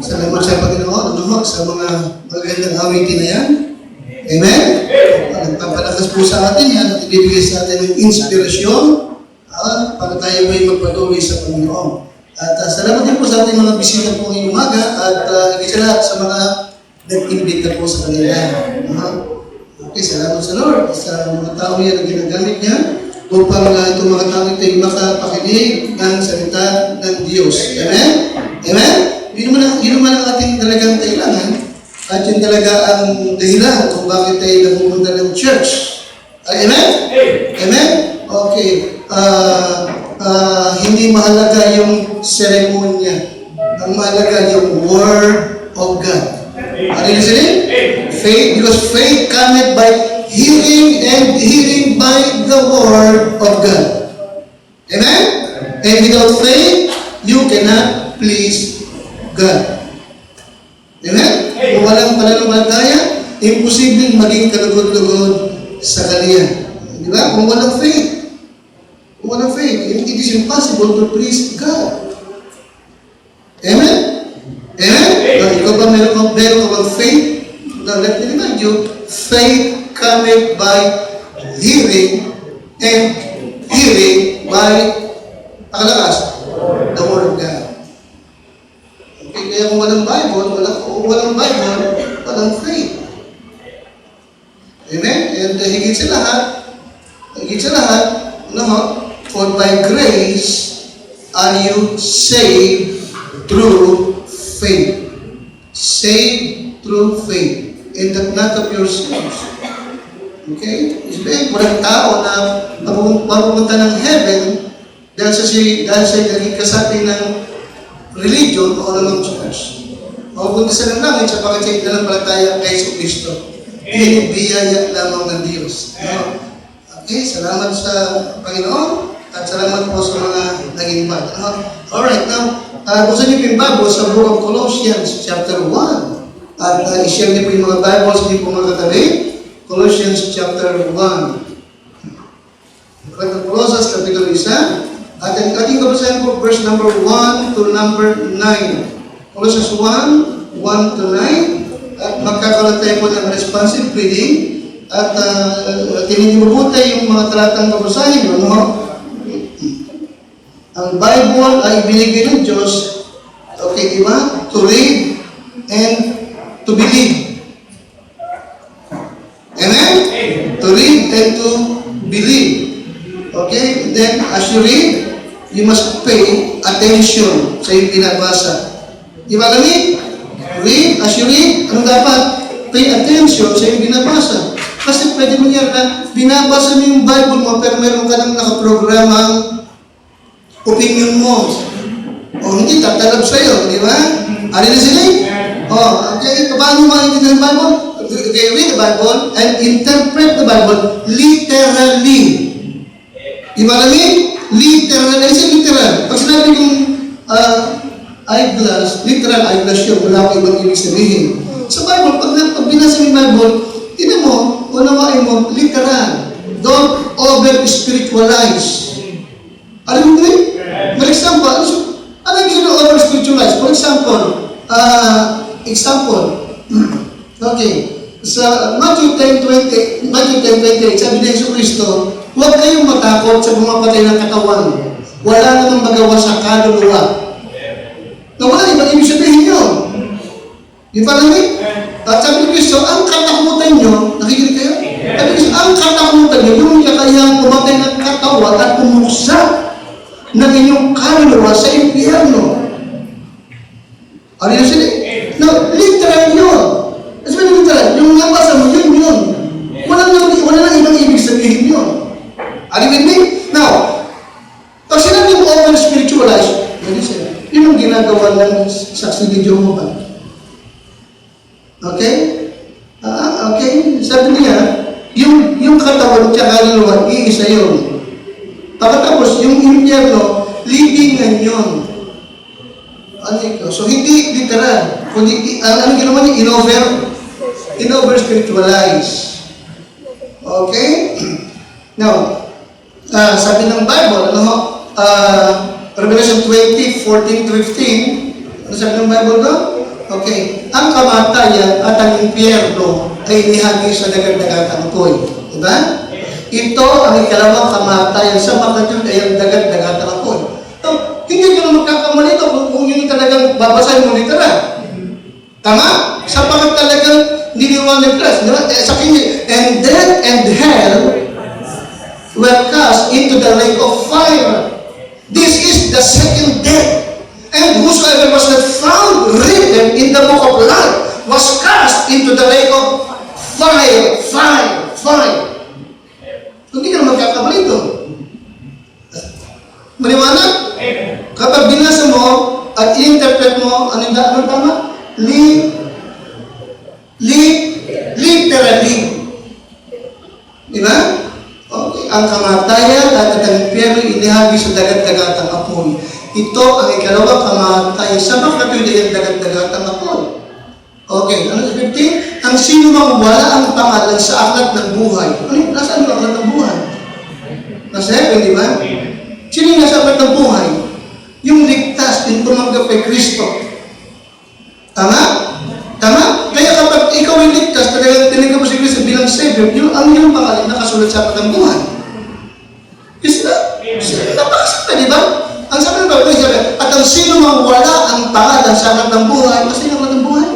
Salamat sa Panginoon, sa mga magagandang awitin na yan. Amen? Nagpapalakas po sa atin yan at ibibigay sa atin ng inspirasyon para tayo ay magpatuloy sa Panginoon. At salamat din po sa ating mga bisita po ngayong umaga at isa lahat sa mga nag-imbita po sa kanila. Okay, salamat sa Lord sa mga tao yan na ginagamit niya upang itong mga tao ito ay makapakinig ng salita ng Diyos. Amen? Amen? Yun naman ang ating talagang kailangan at yun talaga ang dahilan kung bakit tayo napupunta ng church. Amen? Amen? Okay. Hindi mahalaga yung seremonya. Ang mahalaga yung Word of God. Are you listening? Faith, because faith cometh by hearing and hearing by the Word of God. Amen? And without faith, you cannot please God. Amen? Kung walang pananampalataya, imposibleng maging kalugod-lugod sa Kanya. Di ba? Kung walang faith. Kung walang faith, it is impossible to please God. Amen? Amen? Ikaw ba meron ka bang faith? Now, let me remind you, faith cometh by hearing and hearing by pakalakas, the Word of God. Okay, kaya kung walang Bible, walang faith. Amen? And higit sa lahat, for by grace are you saved through faith. Saved through faith. And that not of yourselves. Okay? Isbig, walang tao na mapupunta ng heaven dahil sa naging kasapi ng religion o ng church. Mapupunta sa ng langit sa pagkakit na ng palataya kay Kristo. Yan yung biyaya lamang ng Diyos. Okay, salamat sa Panginoon at salamat po sa mga nag-invite. Alright, now, gusto niyo yung Bible sa Book of Colossians chapter 1. At i-share niyo po yung mga Bibles, hindi po makatabi. Colossians chapter 1. Colossians chapter 1. At ang ating kabasahin po, verse number 1 to number 9. Colossians 1, 1 to 9. At magkakaroon tayo po ng responsive reading. At tininimubuta yung mga talatang kabasahin. Ang Bible ay binigay ng Diyos, okay, di ba? To read and to believe. Amen? To read and to believe. Okay? Then, as you read, you must pay attention sa iyong binabasa. Di ba kami? Read, as you read, ano dapat? Pay attention sa iyong binabasa. Kasi pwede mo niya na binabasa mo yung Bible mo pero meron ka nang nakaprogramang opinion mo. O hindi, tatalab sa'yo, di ba? Are you listening? Okay, paano maintindihan ang Bible? Okay, read the Bible and interpret the Bible literally. Di ba kami? Literal. Ano siya literal? Pag sinabi kong eyeglass, literal eyeglass yun, wala akong ibang ibig sabihin. Sa Bible, pag binasa mo yung Bible, tinan mo, unawain mo, literal. Don't over-spiritualize. Alam mo ba? For example, ano yung gusto over-spiritualize? For example, okay, sa Matthew 10:28, sabi ni Yesu Cristo, huwag kayong matakot sa bumapatay ng katawan. Wala namang magawa sa kaluluwa. Na wala, ibang ibig sabihin nyo. Di ba namin? At sabi ni Cristo, ang katakutan nyo, nakikinig kayo? Sabi ni Cristo, ang katakutan nyo, yung kakayang pumatay ng katawan at umuksa ng inyong kaluluwa sa impyerno. Ano yun sila? Now, literal yun. Kasi literal, yung nabasa mo, yun. Wala nang ibang ibig sabihin yun. Are you with me? Now, pag sinabi mo over-spiritualize, yun ang ginagawa ng saksi ni Jehovah. Okay? Okay? Sabi niya, yung katawan at kaluluwa, iisa yun. Pagkatapos, yung impyerno, libingan yun. So, hindi literal. Kundi, ano ginawa niya? In-over-spiritualize. Okay? Now, sabi ng Bible, Revelation 20:14-15, ano sabi ng Bible doon? Okay, ang kamatayan at ang impyerno ay inihagi sa dagat-dagatang apoy. Diba? Ito ang ikalawang kamatayan sa makatid ay ang dagat-dagatang apoy. So, hindi ka na magkakamali ito kung yun talagang babasahin mo literal. Tama? Sapagkat talagang niliwanag Christ. Diba? Sa kanya, and death and hell were cast into the lake of fire. This is the second death. And whosoever was not found written in the book of life was cast into the lake of fire. Hindi ka na magkakamali ito. Maliwanag? Kapag binasa mo at i-interpret mo, ano tama? Literally. Diba? Okay. Ang kamatayan at ang impyerno inihagi sa dagat-dagatang apoy. Ito ang ikalawang kamatayan sa makatid ay ang dagat-dagatang apoy. Okay, ano sa 15? Ang sino mang wala ang pangalan sa aklat ng buhay. Ano? Nasaan ang aklat ng buhay? Nasa heaven, di ba? Sino yung nasa aklat ng buhay? Yung ligtas, yung tumanggap kay Kristo. Tama? Tama? Kaya kapag ikaw ay ligtas, talagang tinignan mo si Kristo bilang Savior, yung ang iyong pangalan nakasulat sa aklat ng buhay. Is that? Napakasakta, di ba? Ang sabi ng Bible, at ang sino mang wala ang pangalan sa aklat ng buhay, kasi ang aklat ng buhay?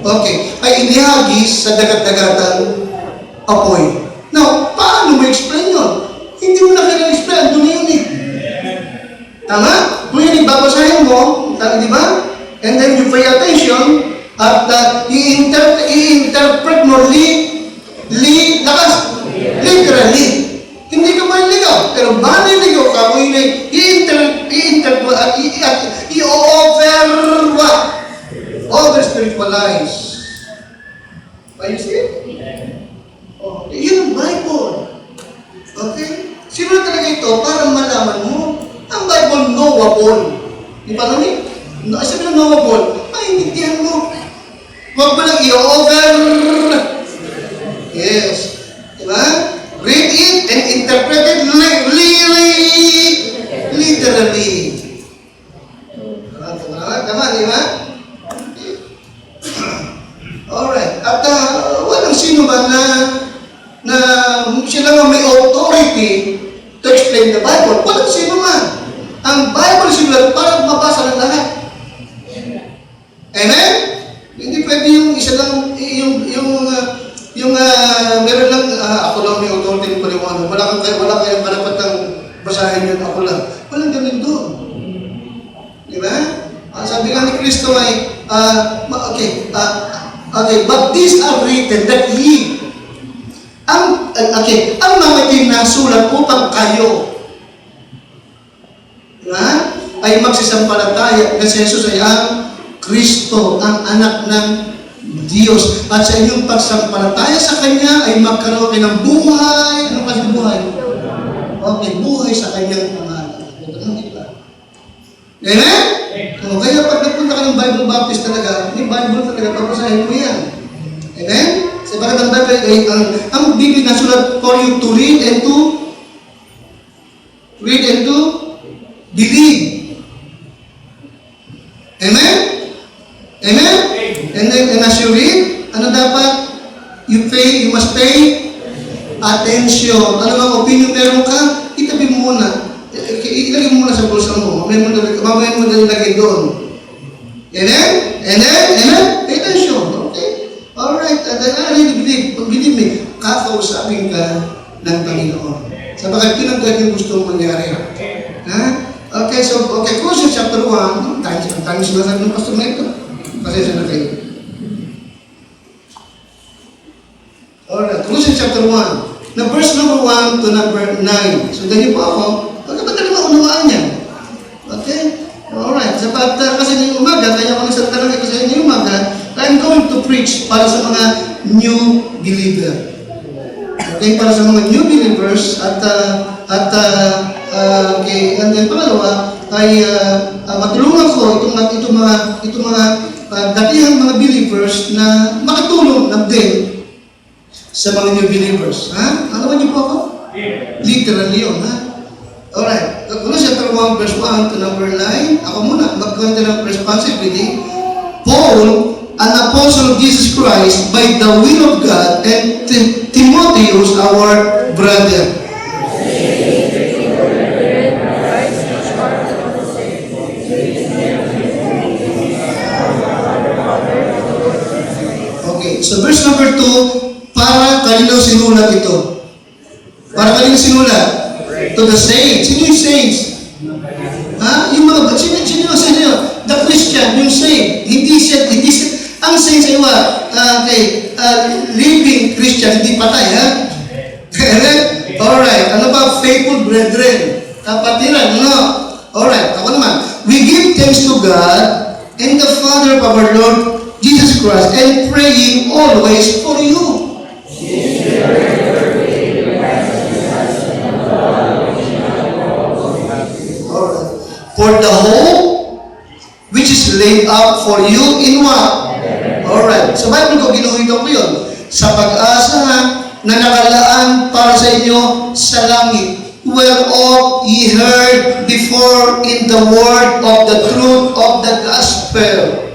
Okay, ay inihagi sa dagat-dagatan apoy. Now, paano mo explain yun? Hindi mo na kailangan explain, ang dumi yun eh. Tama? Kung yun ibabasahin mo, di ba? And then you pay attention at i-interpret mo literally. Hindi ka manligaw, pero maniligaw ka kung i-interpret at over-spiritualize. You see it? Oh, yun ang Bible. Okay? Sino talaga ito para malaman mo? Ang Bible knowable. Di ba namin? Sabi na knowable, maintindihan mo. Huwag mo lang i-over. Yes. Di ba? Read it and interpret it literally. Tama, di ba? Alright. At walang sino ba na sila nga may authority to explain the Bible. Walang sino man. Ang Bible sinulat para mabasa ng lahat. Amen? Hindi pwede yung isa lang, meron lang, ako lang may authority ng paliwanag. Wala kayong karapatang basahin yun, ako lang. Walang ganun doon. Di ba? Sabi nga ni Kristo ay, but these are written that ye, ang mga tinasulat upang kayo, diba? Ay magsisampalataya na si Jesus ay ang Kristo, ang anak ng Diyos. At sa inyong pagsampalataya sa Kanya ay magkaroon kayo ng buhay. Ano kasi buhay? Okay, buhay sa Kanyang pangalan. Amen? So, kaya pag nagpunta ka ng Bible Baptist talaga, may Bible talaga, papasahin mo yan. Amen? Sa bakit ang Bible ay, ang Biblia na sulat for you to read and to believe. Amen? Amen? And as you read, ano dapat? You must pay attention. Ano bang opinion meron ka? Itabi mo muna. Ilagay mo muna sa bulsa mo. Mamaya mo nalagay doon. Amen? Amen? Pay attention. Okay? Alright. I really believe me. Kakausapin ka ng Panginoon. Sabagat yun ang talagang gusto mong mangyari. Ha? Okay, so, Colossians chapter 1. Ang sinasabi ng Pastor Mike. Pasensya na kayo. Alright, Colossians chapter 1. Na verse number 1 to number 9. Sundan niyo po ako. Pagkaba't na maunawaan niya? Okay? Alright. Kasi ngayong umaga, kaya ako nagsalita lang kasi ngayong umaga, I'm going to preach para sa mga new believer. Okay? Para sa mga new believers and then pangalawa ay matulungan ko itong mga datihang mga believers na makatulong na din sa mga new believers. Ha? Ano ba niyo po ako? Literally yun, ha? Alright. Colossians chapter 1 verse 1 to number 9. Ako muna, mag-content ng responsibility. Paul, an apostle of Jesus Christ, by the will of God, and Timotheus, our brother. Okay, so verse number 2, para kanino sinulat ito? Para kanino sinulat? To the saints. Sino yung saints? Ha? Yung mga, sino? The Christian, yung saint. Hindi siya, ang saints ay what? Living Christian, hindi patay, ha? Alright, ano ba? Faithful brethren. Kapatiran, no? Alright, ako naman. We give thanks to God and the Father of our Lord Jesus Christ and praying always for you. Alright. For the hope which is laid up for you in what? Alright. So, Bible ko, ginuhitan ko yun. Sa pag-asa na nakalaan para sa inyo sa langit, whereof ye heard before in the word of the truth of the gospel.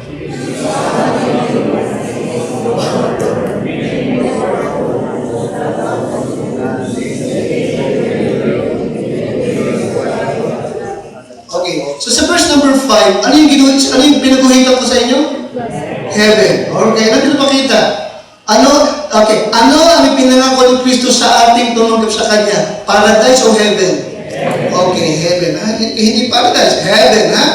Okay. So, sa verse number 5, ano yung pinaguhitan ko sa inyo? Heaven. Okay. Ano pinapakita? Okay. Ano ang pinangako ni Kristo sa ating tumanggap sa Kanya? Paradise o heaven? Okay, heaven. Ha? Hindi paradise, heaven, ha?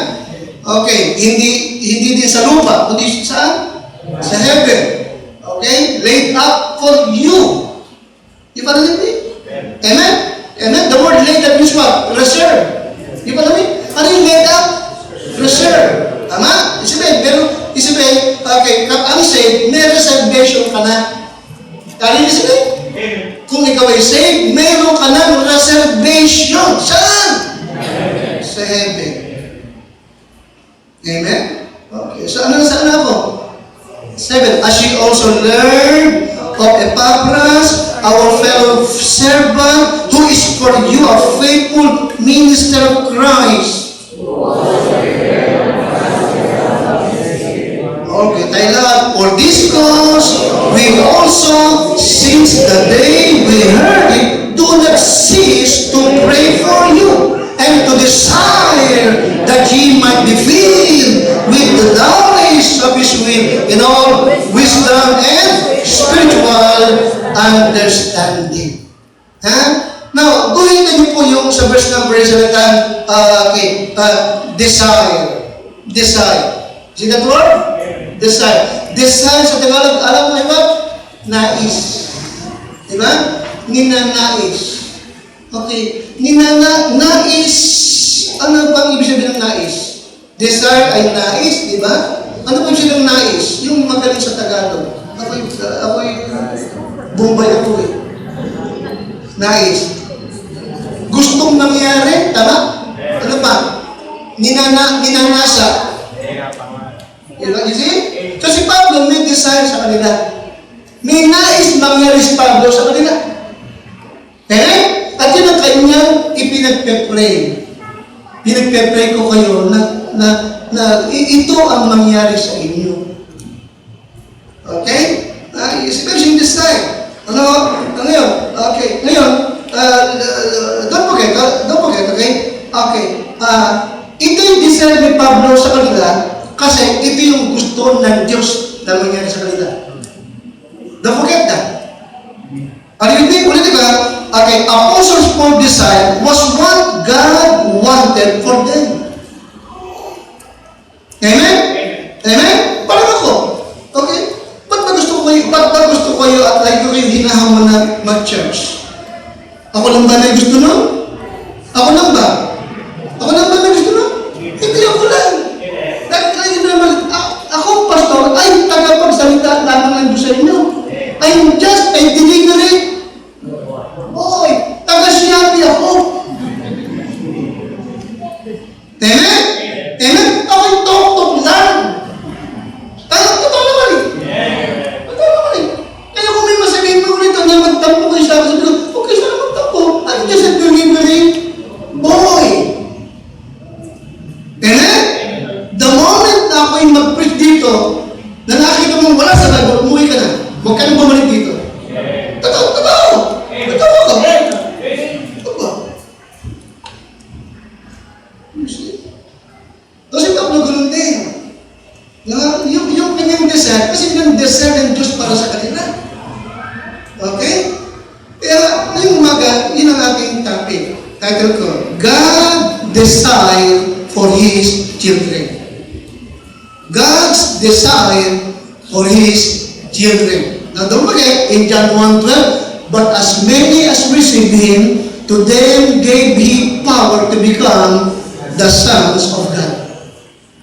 Okay, hindi din sa lupa, kundi saan? Sa heaven. Okay? Laid up for you. Di ba natin? Amen? Amen? The word laid up means what? Reserve. Di ba natin? Ano yung laid up? Reserve. Tama? Isipin, okay, ang saved, may reservation ka na. Kali isipin? Kung ikaw ay saved, meron ka ng reservation. Saan? Sa heaven. Amen? Okay, so saan ako? 7. As ye also learned of Epaphras, our fellow servant, who is for you a faithful minister of Christ. Okay, tayo lahat. For this cause, we also, since the day we heard it, do not cease to pray for you and to desire that ye might be filled with the knowledge of His will in all wisdom and spiritual understanding. Now, guhin niyo po yung sa verse number 7, desire. Desire. See that word? Desire. Desire sa Tagalog, alam mo ba? Nais. Diba? Ninanais. Okay. Nais. Ano bang ibig sabihin ng nais? Desire ay nais, diba? Ano bang ibig sabihin ng nais? Yung magaling sa Tagalog. Ako'y Bombay ako eh. Nais. Gustong mangyari, tama? Ano ba? Ninanasa. You see? So si Pablo may desire sa kanila. May nais mangyari si Pablo sa kanila. At yun ang kanyang ipinagpe-pray. Pinagpe-pray ko kayo na ito ang mangyari sa inyo. Okay? Pero yung desire. Ano yun? Okay. Ngayon, don't forget, okay? Okay. Ito yung desire ni Pablo sa kanila kasi ito yung gusto ng Diyos na mangyari sa kanila. Don't forget that. Ulit ba? Okay, Apostles Paul desire was what God wanted for them. Amen? Amen? Parang ako. Okay? Ba't ba gusto ko kayo at like ko kayo hinahamon na mag-church? Ako lang ba na gusto nun? Ako lang ba na gusto nun? Hindi ako lang. Ako, pastor, ay tagapagsalita lamang ng Diyos sa inyo. I'm just a delivery. Boy, taga-siyapi ako. Amen? Amen? Ako'y tok-tok lang. Totoo naman eh. Totoo naman eh. Kaya kung may masabihin mo ulit na magtampo kayo sa akin, sabi ko, okay, saan magtampo? I'm just a delivery boy. Amen? The moment na ako'y mag-preach dito dito, na nakakita mo wala sa Bible, umuwi ka na. Huwag ka nang bumalik dito. Totoo! Totoo ko! Totoo. Tapos yung Pablo, ganun din. Yung kanyang desire, kasi yung desire ng Diyos para sa kanila. Okay? Kaya, ngayong umaga, yun ang ating topic. Title ko, God Desire for His Children. God's desire for His children. Now don't forget, in John 1:12, but as many as received Him, to them gave He power to become the sons of God.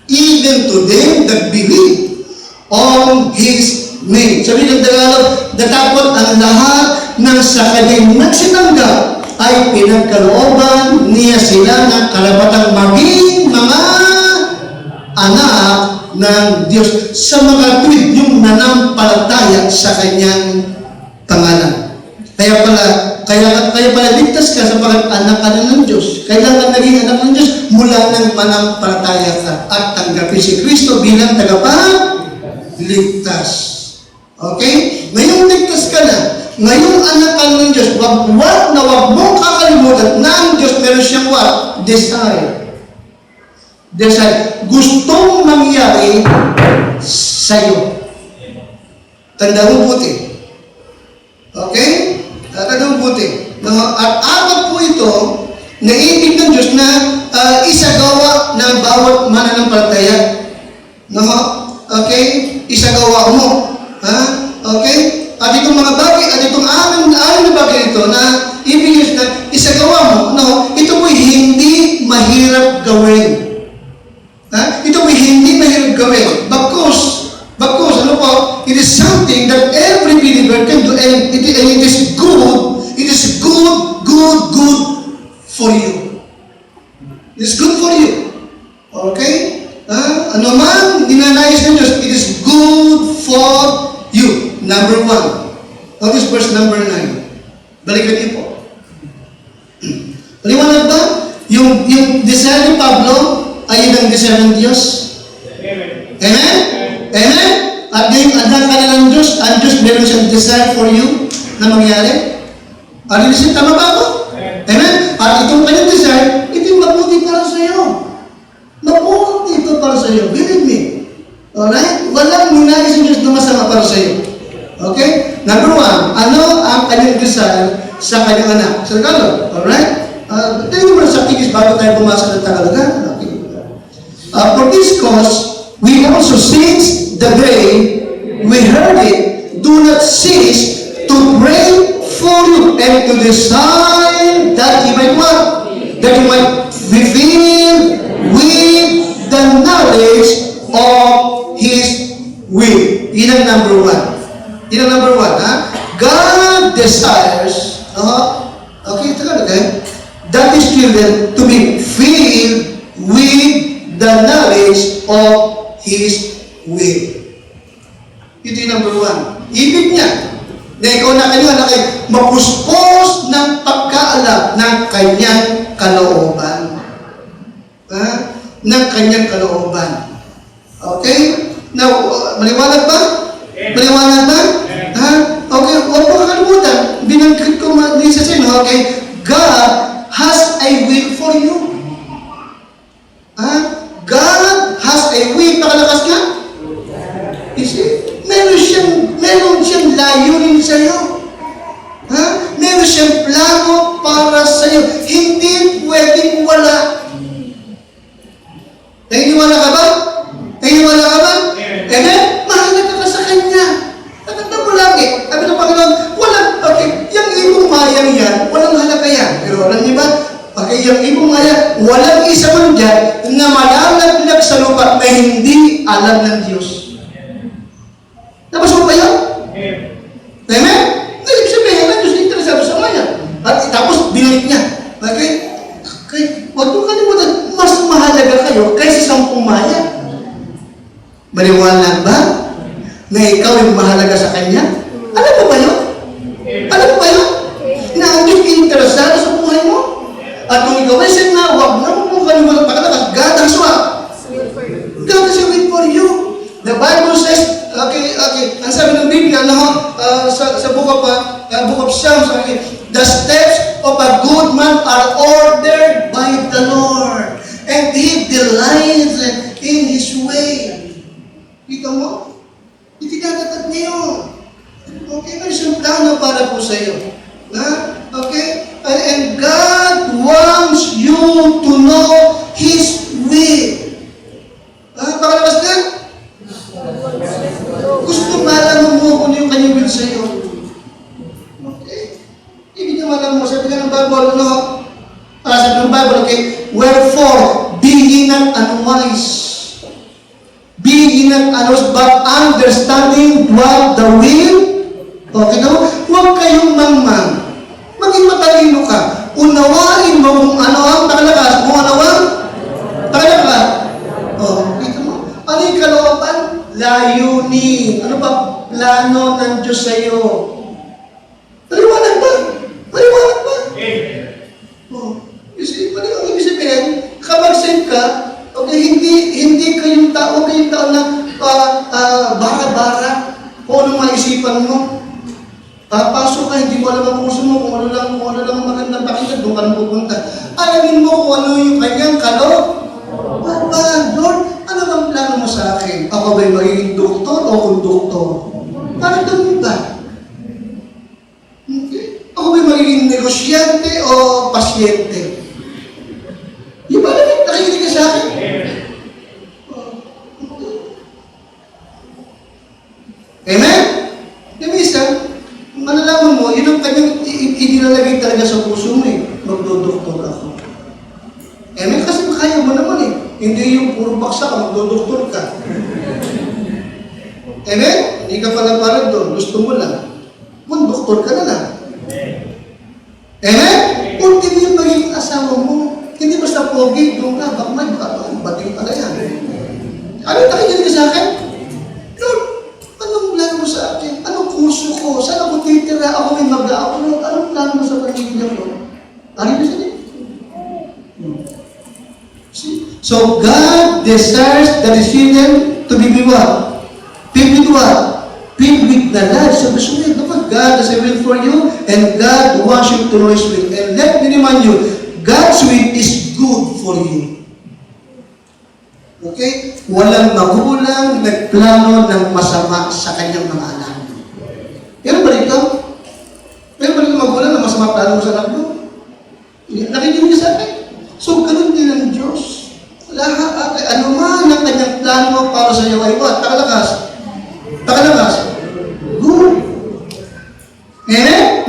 Even to them that believe on His name. Sabi ng Tagalog, datapot ang lahat ng sa kanyang nagsitanggap ay pinagkalooban niya sila ng karapatang maging mga anak ng Diyos sa mga tuwid yung nanampalataya sa kanyang pangalan. Kaya pala ligtas ka sa pag-anak ka ng Diyos. Kailangan naging anak ng Diyos mula ng manampalataya ka at tanggapin si Kristo bilang tagapagligtas. Okay? Ngayong ligtas ka na, ngayong anak ka ng Diyos, wag mong kakalimutan na ang Diyos meron siyang what? Desire. Gustong mangyari sa'yo. Tanda mo buti. Okay? Tanda mo buti. At apat po ito, na ibig ng Diyos na isagawa ng bawat mananampalataya. Okay? Isagawa mo. Okay? At itong mga bagay, at itong anim na bagay ito na ibig na isagawa mo, ito po'y hindi mahirap gawin. Ito po'y hindi mahirap gawin. Bagkus, ano po? It is something that every believer can do, and it is good. It is good for you. It is good for you. Okay? Ano man dinanais ng Diyos, it is good for you. Number 1. Notice verse number 9. Balikan niyo po. Paliwanag ba? Yung desire ni Pablo ay yun ang desire ng Diyos. Amen? Amen? At yung anak ka na ng Diyos, ang Diyos meron siyang desire for you na mangyari. Alisin, tama ba ako? Amen? At itong kanyang desire, ito yung mabuti para sa iyo. Mabuti ito para sa iyo. Believe me. Alright? Walang ninais ng Diyos na masama para sa iyo. Okay? Number 1, ano ang kanyang desire sa kanyang anak? Sa Tagalog. Alright? Tingnan mo na sa tigis bago tayo pumasok ng Tagalog. Okay. For this cause, we also since the day we heard it, do not cease to pray for you and to desire that you might what? That you might be filled with the knowledge of His will. Yun ang number 1. Yun ang number 1, ha? God desires, okay, Tagalog, that His children to be filled with the knowledge of His will. Ito yung number 1. Ibig niya, na ikaw na kayo, mapuspos ng pagkaalam ng kanyang kalooban. Ng kanyang kalooban. Okay? Now, maliwanag ba? Maliwanag ba? Okay, huwag mo kakalimutan. Binanggit ko sa inyo, okay? God has a will for you. God has a will. Pakalakas ka? You see? Meron siyang layunin sa'yo. Meron siyang plano para sa'yo. Hindi pwedeng wala. Naniniwala ka ba? Naniniwala ka ba? Mahalaga ka sa Kanya. Tatanda mo lagi. Sabi ng Panginoon, yung ibong mayang yan, walang halaga yan. Pero alam niyo ba? Okay, yung ibong maya, walang isa man dyan na malalaglag sa lupa na hindi alam ng Diyos. Napasok ba yun? Amen? Ibig sabihin na Diyos interesado sa maya. At tapos binalik niya. Okay? Huwag mo kalimutan, mas mahalaga kayo kaysa 10 maya. Maliwanag ba? Na ikaw yung mahalaga sa Kanya? Alam mo ba yun? Alam mo ba yun? Na ang Diyos interesado sa buhay mo? At kung ikaw ay na, huwag na mo kalimutan pakalakas. God has what? God has a will for you. The Bible ang sabi ng Biblia, sa book of Psalms, the steps of a good man are ordered by the Lord, and He delights in His way. Kita mo? Itinatatat niya yun. Okay, may isang plano para po sa iyo. Okay? And God wants you to know His will. Pakalabas na? Gusto malaman mo kung yung kanyang will sa iyo. Okay? Ibig niya malaman mo. Sabi ka ng Bible, sabi ng Bible, okay? Wherefore, be ye not unwise. Be ye not unwise, but understanding what the will. Okay na mo? Huwag kayong mangmang. Maging matalino ka. Unawain mo kung ano ang pakalakas. Kung ano ang pakalakas. Dito mo. Ano yung kalooban? Layunin. Ano ba? Plano ng Diyos sa iyo. Maliwanag ba? Maliwanag ba? You see, mali ang ibig sabihin, kapag send ka, okay, hindi kayong tao na bara-bara kung anong maisipan mo. Papasok ka, hindi mo alam ang puso mo, kung ano lang ang magandang pakinggan, doon ka na pupunta. Alamin mo kung ano yung kanyang Lord, ano bang plano mo sa akin? Ako ba'y magiging doktor o konduktor? Parang doon ba? Okay. Ako ba'y magiging negosyante o pasyente? Di ba nakikinig ka sa akin? Amen? Minsan, malalaman mo, yun ang kanyang inilalagay talaga sa puso mo magdodoktor ako. Amen? Kasi kaya mo naman Hindi yung puro baksa ka, magdodoktor ka. Amen? Hindi ka pala parang doon. Gusto mo lang. Magdoktor ka na lang. Amen? Kung hindi yung magiging asawa mo, hindi basta pogi, doon ka, bakmay, bating pala yan. Ano yung nakikinig ka sa akin? Lord, anong plano mo sa akin? Anong kurso ko? Saan ako titira? Ako may mag-a-upload? Anong plano mo sa pamilya ko? Ano ba siya? So God desires the recipient to be what? Filled with what? Filled with the light. So God has a will for you, and God wants you to know His will. And let me remind you, God's will is good for you. Okay? Walang magulang nagplano ng masama sa kanyang mga anak. Pero ba ito? Pero ba ito magulang na masama plano mo sa anak mo? Nakikinig sa akin. So, ganun din ang Diyos. Lahat, ano man ang kanyang plano para sa iyo ay what? Takalakas. Good.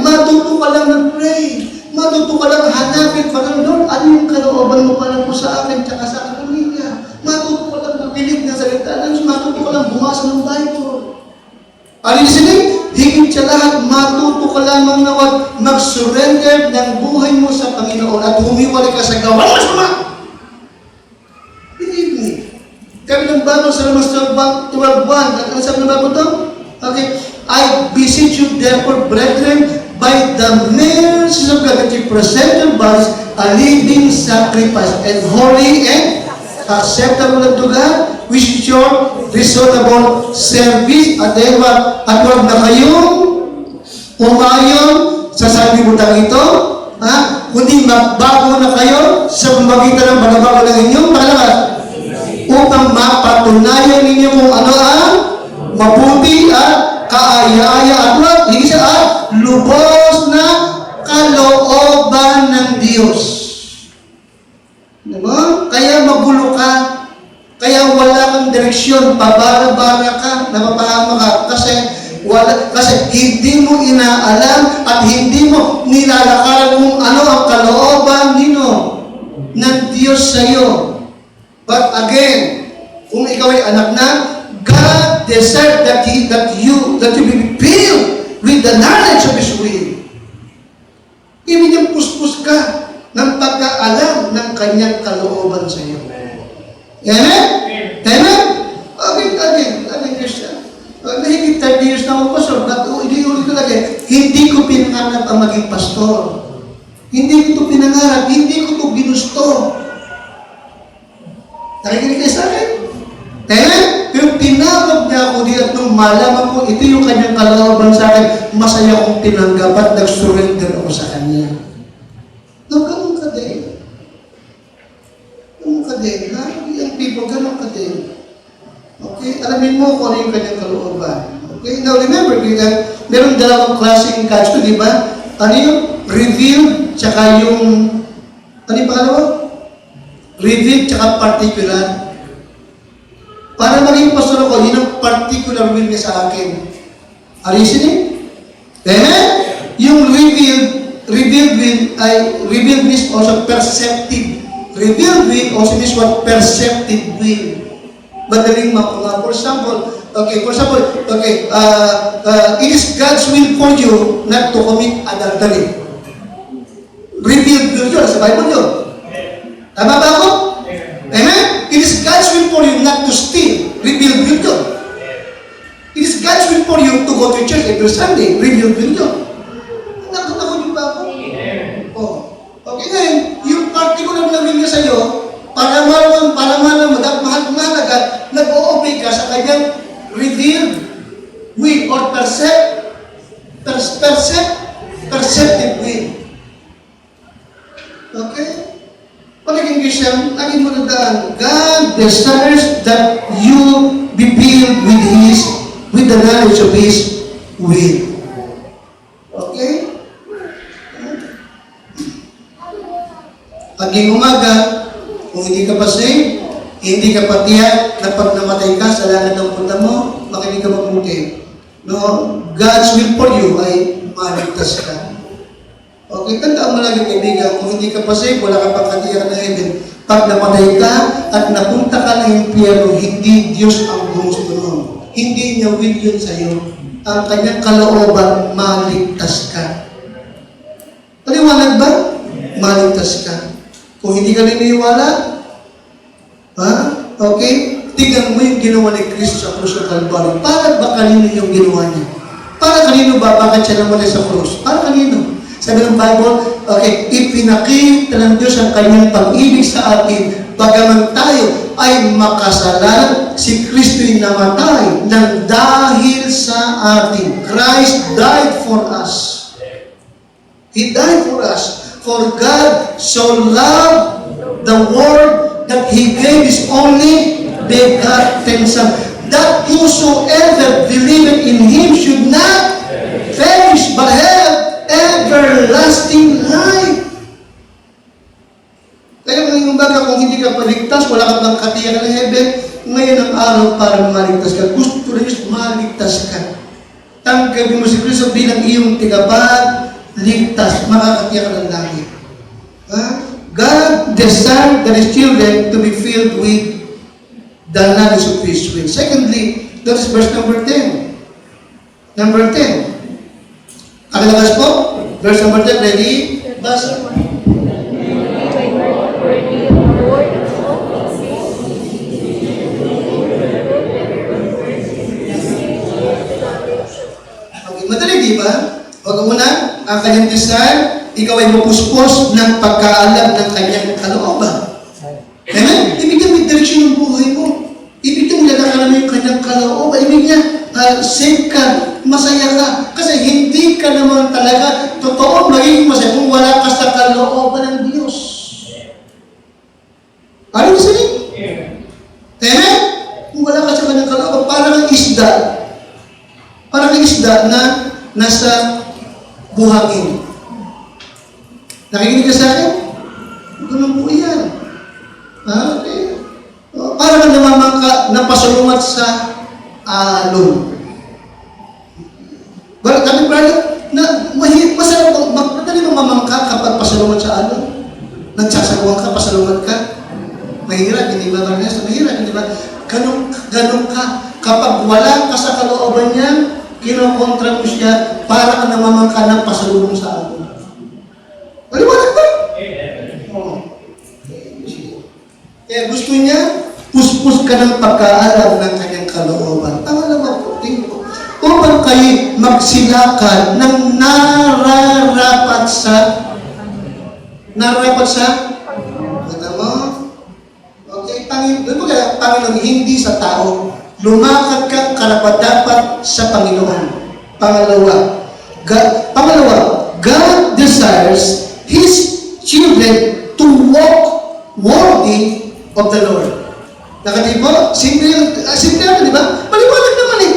Matuto ka lang mag-pray. Matuto ka lang hanapin pa ng Lord. Ano yung kalooban mo para po sa akin tsaka sa aking pamilya? Matuto ka lang magpilig ng salita ng Diyos. Matuto ka lang bumasa ng Bible. Are you listening? Higit sa lahat, matuto ka lamang na mag-surrender ng buhay mo sa Panginoon at humiwalay ka sa gawa masama. Believe me. Kami ng Bible sa Romans 12:1. Ano sabi ng Bible ito? Okay. I beseech you therefore, brethren, by the mercies of God, that you present your bodies a living sacrifice and holy and acceptable unto God, which is your reasonable service. At then what? At huwag na kayong umayon sa sanlibutan ito, kundi magbago na kayo sa pamagitan ng pagbabago ng inyong pangalaman, upang mapatunayan ninyo kung ano ang mabuti at kaaya-aya at what? Higit sa lubos na kalooban ng Diyos. Diba? Kaya magulo ka. Kaya wala kang direksyon. Pabara-bara ka. Napapahama ka. Kasi hindi mo inaalam at hindi mo nilalakaran kung ano ang kalooban ng Diyos sa iyo. But again, kung ikaw ay anak na, God desires that you be filled with the knowledge of His will. Ibig niyang puspos ka ng pagkaalam ng kanyang kalooban sa iyo. Amen? Amen? Again, Christian. Nahigit 30 years na ako, Pastor, but hindi ko lagi, hindi ko pinangarap ang maging pastor. Hindi ko ito pinangarap, hindi ko ito ginusto. Nakikinig kayo sa akin? Amen? Yung tinawag niya ako di at nung malaman ko, ito yung kanyang kalooban sa akin, masaya akong tinanggap at nag-surrender ako sa kanya. No, ganun ka din. Ganun ka din, ha? Yung people, ganun ka din. Okay? Alamin mo kung ano yung kanyang kalooban. Okay? Now, remember, meron dalawang klaseng catch ko, di ba? Ano yung revealed, tsaka yung, ano yung pangalawa? Revealed, tsaka particular. Para maging pastor ako, yun ang particular will niya sa akin. Are you listening? Amen? Yung revealed will, revealed means also perceptive. Revealed will also means what? Perceptive will. Madaling makuha. For example, it is God's will for you not to commit adultery. Revealed will yun. Sa Bible yun. Tama ba ako? Amen? It is God's will for you not to steal. Revealed will yun. It is God's will for you to go to church every Sunday. Revealed will yun. Nakatawa niyo ba ako? Oh. Okay ngayon, yung particular na will niya sa'yo, para mahalaga, nag-o-obey ka sa kanyang revealed will or perceptive will. Okay? Pagiging Christian, lagi mo nandaan, God desires that you be filled with the knowledge of His will. Okay? Paging umaga, kung hindi ka pa saved, hindi ka pa tiyak na pag namatay ka sa langit ng punta mo, makinig ka mabuti. No? God's will for you ay maligtas ka. Okay, tandaan mo lagi kaibigan, kung hindi ka pa saved, wala ka pang katiyak na heaven. Pag namatay ka at napunta ka ng impyerno, hindi Diyos ang gumusto nun. Hindi niya will yun sa'yo. Ang kanyang kalooban, maligtas ka. Paliwanag ba? Maligtas ka. Kung hindi ka naniniwala, ha? Okay? Tingnan mo yung ginawa ni Kristo sa krus ng Calvary. Para ba kanino yung ginawa niya? Para kanino ba? Bakit siya namatay sa krus? Para kanino? Sabi ng Bible, okay, ipinakita ng Diyos ang kanyang pag-ibig sa atin, bagaman tayo ay makasalanan, si Kristo'y namatay nang dahil sa atin. Christ died for us. He died for us. For God so loved the world that He gave His only begotten Son, that whosoever believeth in Him should not perish but have everlasting life. Kaya ngayong baga, kung hindi ka paligtas, wala ka bang katiyak ng heaven, ngayon ang araw para maligtas ka. Gusto rin maligtas ka. Tanggapin mo si Kristo bilang iyong ligtas, makakatiyak ka ng langit. God desired that His children to be filled with the knowledge of His will. Secondly, that is verse number 10. Number 10. Pakilakas po. Verse number 10. Ready? Basa. Okay, madali, di ba? Huwag muna, ang kanyang desire, ikaw ay mapuspos ng pagkaalam ng kanyang kalooban. Amen? Ibig niya may direksyon ng buhay mo. Ibig niya nilalakan mo yung kanyang kalooban. Ibig niya, safe ka, masaya ka. Kasi hindi ka naman talaga totoo magiging masaya kung wala ka sa kalooban ng Diyos. Are you listening? Amen? Kung wala ka sa kanyang kalooban, parang isda. Parang isda na nasa buhangin. Nakikinig ka sa akin? Ganun po yan. Okay. Para ka namamangka, napasulungat sa alon. Kami brother, masarap madali bang mamangka kapag pasalungat sa alon? Nagsasaluhan ka, pasalungat ka? Mahirap, hindi ba Barnes? Mahirap, hindi ba? Ganun ka. Kapag wala ka sa kalooban niya, kinokontra mo siya para ka namamangka ng pasalubong sa alon. Maliwanag ba? Oo. Kaya gusto niya, puspos ka ng pagkaalam ng kanyang kalooban. Tama naman po, tingin po. Upang kayo magsilakan ng nararapat sa Ano mo? Okay, Panginoon, hindi sa tao. lumakad ka karapat-dapat sa Panginoon. Pangalawa, God desires His children to walk worthy of the Lord. Nakatipo? Simple lang, di ba? Maliwanag naman eh.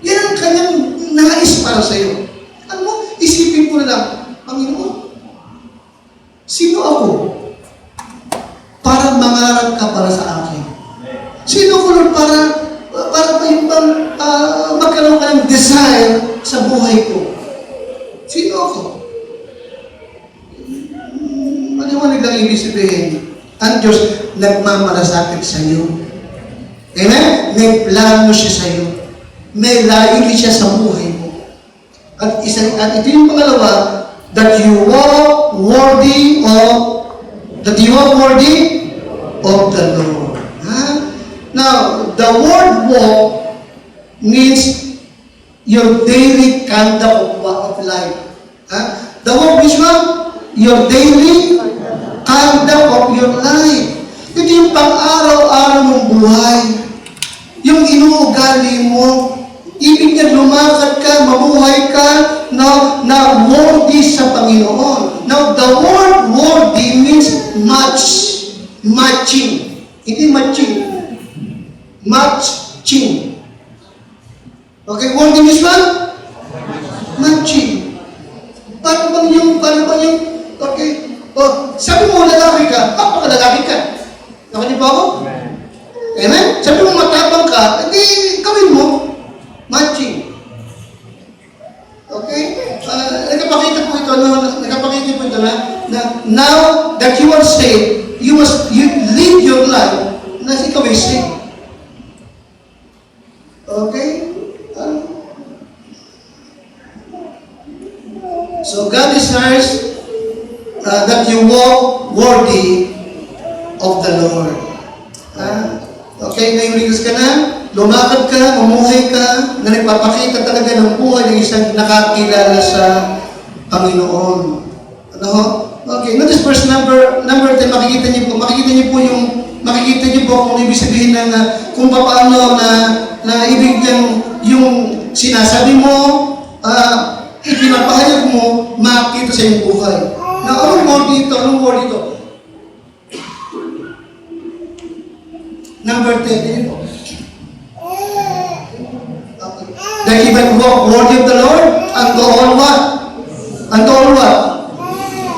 Yan ang kanyang nais para sa iyo. Ano mo, isipin mo na lang, Panginoon, sino ako para mangarap ka para sa akin? Sino ako, Lord, para magkaroon ka ng desire sa buhay ko? Sino ako? Maliwanag lang ibig sabihin, ang Diyos nagmamalasakit sa iyo. Amen? May plano siya sa iyo. May layunin siya sa buhay mo. At ito yung pangalawa, that you walk worthy of the Lord. Now, the word walk means your daily conduct of life. The walk means what? Your daily conduct of your life. Ito yung pang-araw-araw mong buhay. Yung inuugali mo. Ibig niya lumakad ka, mabuhay ka, na worthy sa Panginoon. Now, the word worthy means matching. Hindi matching. Matching. Okay, worthy means what? Matching. Paano bang yung, okay, sabi mo lalaki ka, baka lalaki ka. Nakunin ba ako? Amen? Sabi mo matapang ka, hindi, gawin mo. Matching. Okay? Nagpapakita po ito na now that you are saved, you live your life na ikaw ay saved. Okay? So God desires that you walk worthy of the Lord. Okay, naiuligas ka na, lumakad ka, mamuhay ka, na nagpapakita talaga ng buhay ng isang nakakilala sa Panginoon. Ano? Okay, notice verse number 10, makikita niyo po kung ibig sabihin ng kung paano na ibig yung sinasabi mo, ipinapahayag mo, makita sa iyong buhay. Now, anong word dito? Number 10, yun po. Okay. That he might walk worthy of the Lord, unto all what? Unto all what?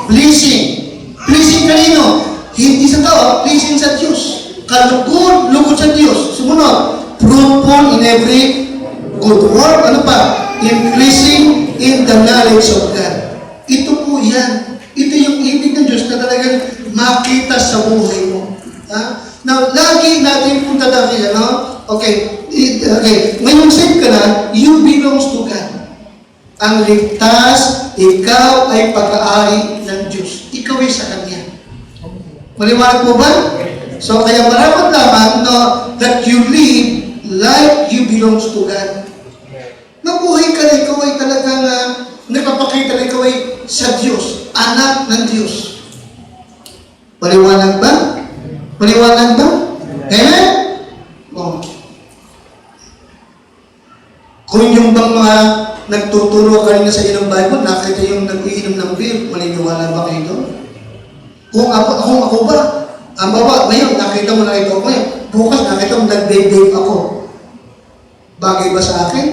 Pleasing. Pleasing kanino? Hindi sa tao, pleasing sa Diyos. Kalugod sa Diyos. Sumunod, fruitful in every good work. Ano pa? Increasing in the knowledge of God. Ito po yan. Ito yung ibig ng Diyos na talagang makita sa buhay mo. Now, lagi natin punta dahil, Okay. Ngayong saved ka na, you belongs to God. Ang ligtas, ikaw ay pag-aari ng Diyos. Ikaw ay sa Kanya. Maliwanag po ba? So, kaya marapat lamang that you live like you belongs to God. Nabuhay ka na, ikaw ay talagang nagpapakita na ikaw ay sa Diyos, anak ng Diyos. Maliwanag ba? Maliwanag ba? Amen? Kung yung bang mga nagtuturo kanina sa inyo ng Bible, nakita yung nag-iinom ng beer, maniniwala ba kayo doon? Kung ako ba, ang baba, ngayon, nakita mo na ito ako ngayon, bukas nakita mo nag-vape ako. Bagay ba sa akin?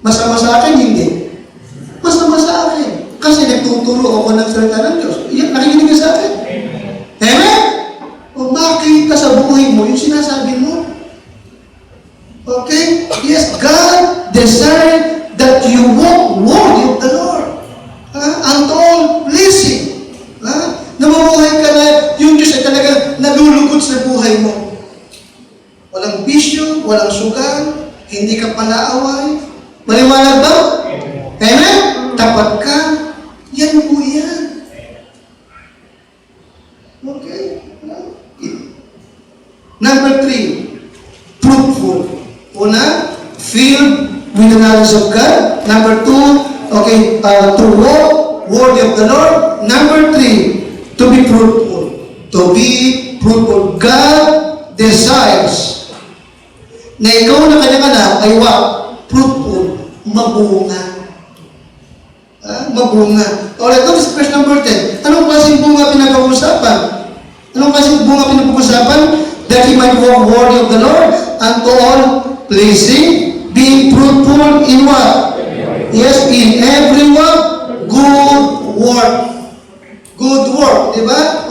Masama sa akin? Hindi. Masama sa akin. Kasi nagtuturo ako ng salita ng Diyos. Yan, nakikinig ka sa akin. Amen? O makita sa buhay mo yung sinasabi mo. Okay? Yes, God desired that you walk worthy of the Lord. Unto all pleasing. Namumuhay ka na, yung Diyos ay talaga nalulugod sa buhay mo. Walang bisyo, walang sugal, hindi ka palaaway. Maliwanag ba? Amen? Tapat ka. Yan po yan. Okay? Number 3, fruitful. Una, filled with the knowledge of God. Number 2, to walk worthy of the Lord. Number 3, to be fruitful. To be fruitful. God desires na ikaw na kanyang anak ay what? Fruitful. Mabunga. Mabunga. Alright, go to verse number 10. Anong klaseng bunga pinag-uusapan? Anong klaseng bunga pinag-uusapan? That he might walk worthy of the Lord unto all pleasing, being fruitful in what? Yes, in every what? Good work. Good work, di ba?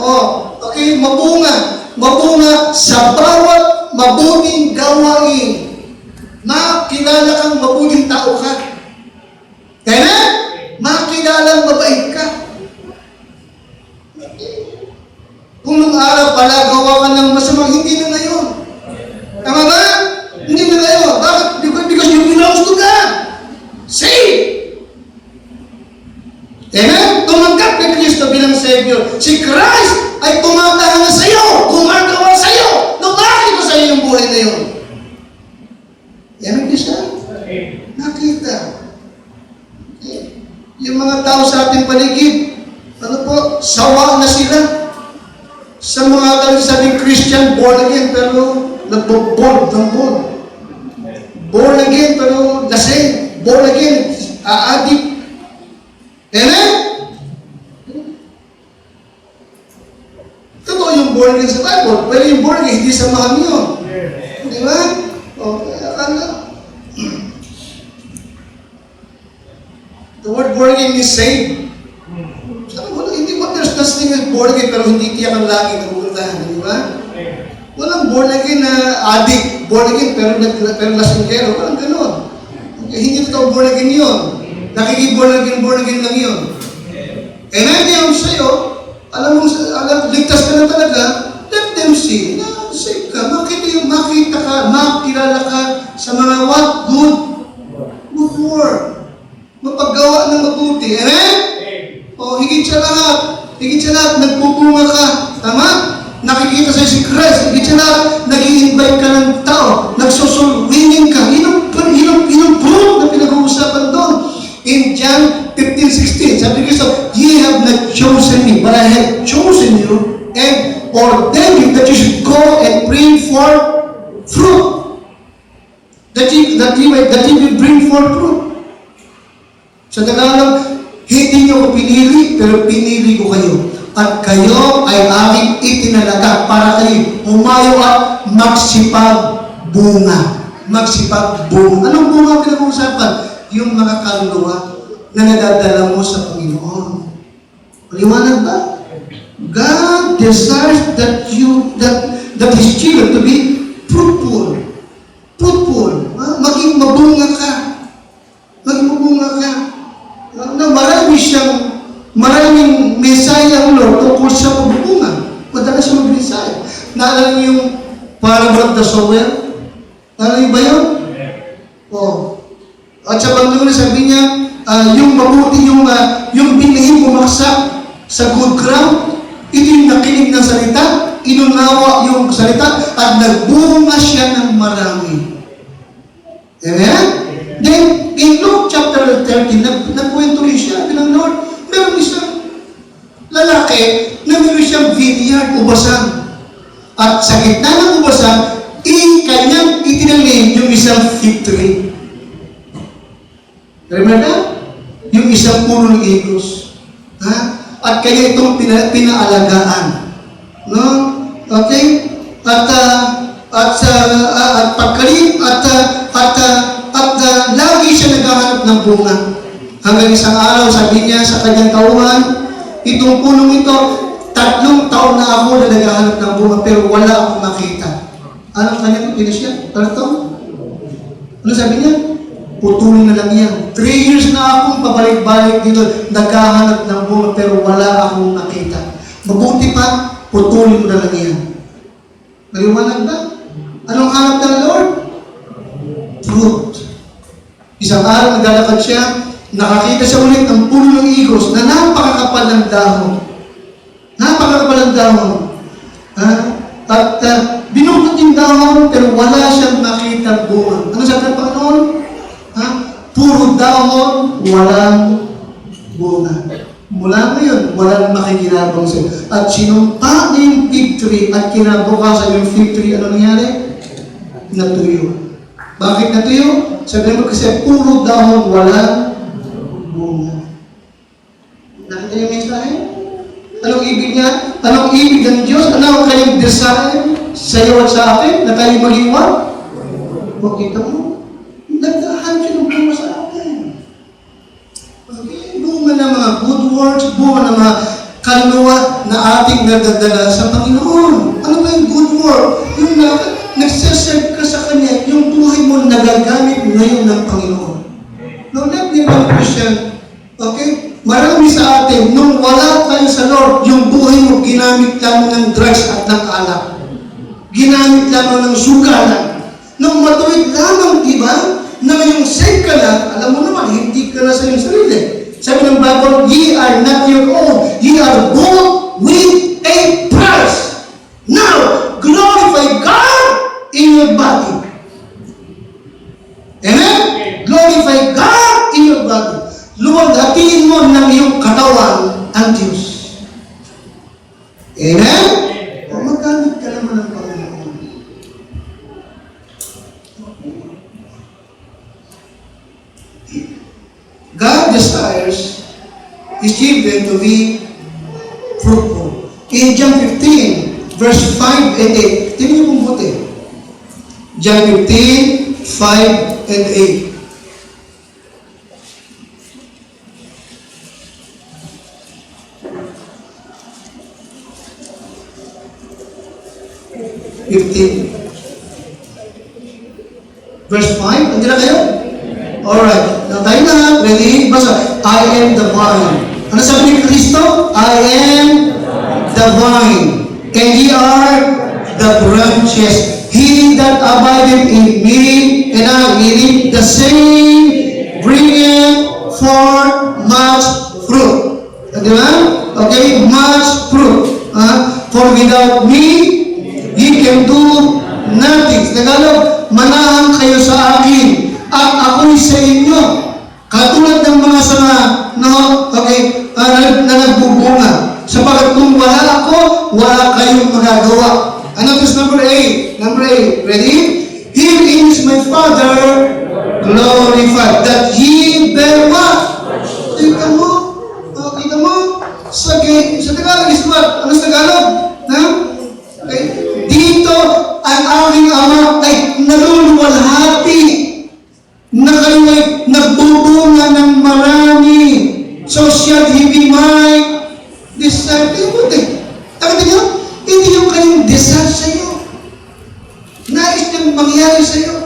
Okay, mabunga. Mabunga sa bawat mabuting gawain. Makilala kang mabuting tao ka. Kaya na? Makilalang mabait ka. Kung nung araw pala gawa ka ng masamang, hindi na ngayon. Tama ba? Hindi na ngayon. Bakit? Because you belong to God. Saved. Amen? Tumanggap kay Kristo bilang Savior. Si Christ ay tumatahanga sa iyo, gumagawa sa iyo. Nakakita sa iyo yung buhay na yun. Yan ang isa. Nakita. Yung mga tao sa ating paligid, sawa na sila. Sa mga kalisabing Christian, born again, pero nagbo-bold ng bold. Born again, pero lasing. Born again, addict. Amen? Totoo yung born again sa Bible, pero yung born again, hindi samahan yun. Di ba? Okay, akala. The word born again is saved. Sabi mo, hindi mo there's nothing as born again, pero hindi tiyak ang lagi na pupuntahan. Di ba? Walang born again na addict. Born again, pero lasinggero. Walang ganun. Okay, hindi totoo born again yun. Nakikip-born again lang yun. And then yung sa'yo, alam, ligtas ka na talaga, let them see. Na, save ka. Makita ka, makilala ka sa mga what? Good work. Mapaggawa ng mabuti. Amen? Higit sa lahat, nagpupuma ka. Tama? Nakikita sa'yo si Christ. Higit sa lahat, nag-i-invite ka ng tao. Nagsosolwingin ka. Yun ang fruit na pinag-uusapan doon. In John 15:16, sabi Kristo, ye have not chosen me, but I have chosen you and ordained you that you should go and bring forth fruit. That you will bring forth fruit. Sa Tagalog, hindi niyo ko pinili, pero pinili ko kayo. At kayo ay aking itinalaga para kayo umayo at magsipag-bunga. Magsipag-bunga. Anong bunga pinag-uusapan? Yung mga kaluluwa na nadadala mo sa Panginoon. Maliwanag ba? God desires that His children to be fruitful. Fruitful. Maging mabunga ka. Maging mabunga ka. Maraming Messiah ang Lord tungkol sa pagbubunga. Madalas siya mag-Messiah. Naalala niyo yung parable of the sower? Naalala niyo ba yun? At sa pagdulo, sabi niya, yung mabuti, yung binihing bumaksak sa good ground, ito yung nakinig ng salita, inunawa yung salita, at nagbunga siya ng marami. Amen? Then, in Luke chapter 13, nagkwento rin siya bilang Lord, meron isang lalaki na meron siyang vineyard, ubasan. At sa gitna ng ubasan, kanyang itinanim yung isang fig tree. Remember? Yung isang puno ng igos. At kaya itong pinaalagaan. No? Okay? At pagkalim at lagi siya naghahanap ng bunga. Hanggang isang araw, sabi niya sa kanyang tauhan, itong punong ito, 3 taon na ako na naghahanap ng bunga, pero wala akong makita. Anong kanyang pinasya? Ano sabi niya? Putulin na lang yan. 3 years na akong pabalik-balik dito, naghahanap ng bunga, pero wala akong nakita. Mabuti pa, putulin mo na lang yan. Maliwanag ba? Anong hanap ng Lord? Fruit. Isang araw, naglalakad siya, nakakita siya ulit ng puno ng igos na napakakapal ng dahon. Napakakapal ng dahon. At binukot yung dahon, pero wala siyang makita bunga. Ano sabi ng Panginoon? Puro dahon, walang bunga. Mula ngayon, walang makikinabang sa'yo. At sinumpa niya yung fig tree at kinabukasan yung fig tree, ano nangyari? Natuyo. Bakit natuyo? Sabi mo kasi puro dahon walang bunga. Nakita niyo yung mensahe? Anong ibig niya? Anong ibig ng Diyos? Ano ang kanyang design sa iyo at sa akin na tayo mag-iwan? Makita mo? Nagdahan siya ng bunga sa akin. Okay? Bunga ng mga good works, bunga ng mga kaluluwa na ating nadadala sa Panginoon. Ano ba yung good work? Yung nagsaserve ka sa Kanya, yung buhay mo nagagamit ngayon ng Panginoon. No, let me be Christian. Okay? Marami sa atin, nung wala tayo sa Lord, yung buhay mo ginamit lamang ng drugs at ng alak. Ginamit lamang ng sugalan. Nung matuwid lamang, di ba, na yung save ka na, alam mo naman, hindi ka na sa iyong sarili. Sabi ng Bible, ye are not your own. Ye are bought with a price. Now, glorify God in your body. Amen? Glorify God in your body. Luwaghatiin mo ng iyong katawan ang Diyos. Amen? O magamit ka naman ng Panginoon. God desires His children to be fruitful. In John 15, verse 5 and 8, tingnan niyo kung buti. John 15, 5 and 8. Verse 5, hindi na kayo? Alright, now tayo na, ready? Basta, I am the vine. Ano sabi ni Kristo? I am the vine, and ye are the branches. He that abideth in me, and I in him, the same bringeth forth much fruit. Di ba? Okay, much fruit. For without me, ye can do nothing. Tagalog, manahan kayo sa akin at ako'y sa inyo. Katulad ng mga sanga, no? Okay, na nagbubunga. Sapagat kung wala ako, wala kayong magagawa. Ano is number 8? Number 8. Ready? Herein is my Father glorified, that ye bear what? Kita mo? Kita mo? Sa Tagalog is what? Ano sa Tagalog? Okay. Dito, ang aking Ama ay naluluwalhati na kayo ay nagbubunga ng marami. So shall he be my disciple. Nakita niyo? Hindi yung kanyang desire sa iyo. Nais niyang mangyari sa iyo.